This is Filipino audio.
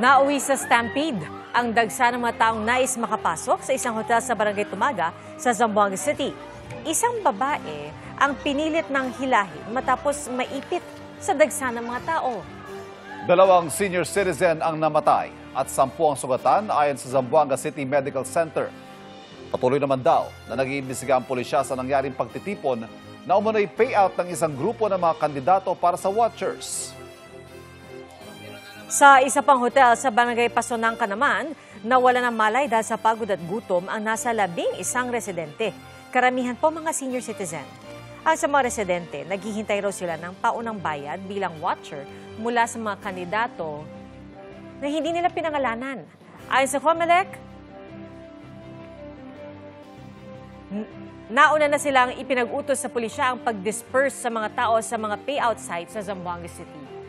Nauwi sa stampede ang dagsa ng mga taong nais makapasok sa isang hotel sa Barangay Tumaga sa Zamboanga City. Isang babae ang pinilit ng hilahin matapos maipit sa dagsa ng mga tao. 2 senior citizen ang namatay at 10 ang sugatan ayon sa Zamboanga City Medical Center. Patuloy naman daw na nag-iimbestiga ang pulisya sa nangyaring pagtitipon na umano'y payout ng isang grupo ng mga kandidato para sa watchers. Sa isa pang hotel sa Barangay Pasonangka naman, nawala ng malay dahil sa pagod at gutom ang nasa 11 residente. Karamihan po mga senior citizen. Ang sa mga residente, naghihintay raw sila ng paunang bayad bilang watcher mula sa mga kandidato na hindi nila pinangalanan. Ayon sa COMELEC, nauna na silang ipinag-utos sa pulisya ang pag-disperse sa mga tao sa mga payout sites sa Zamboanga City.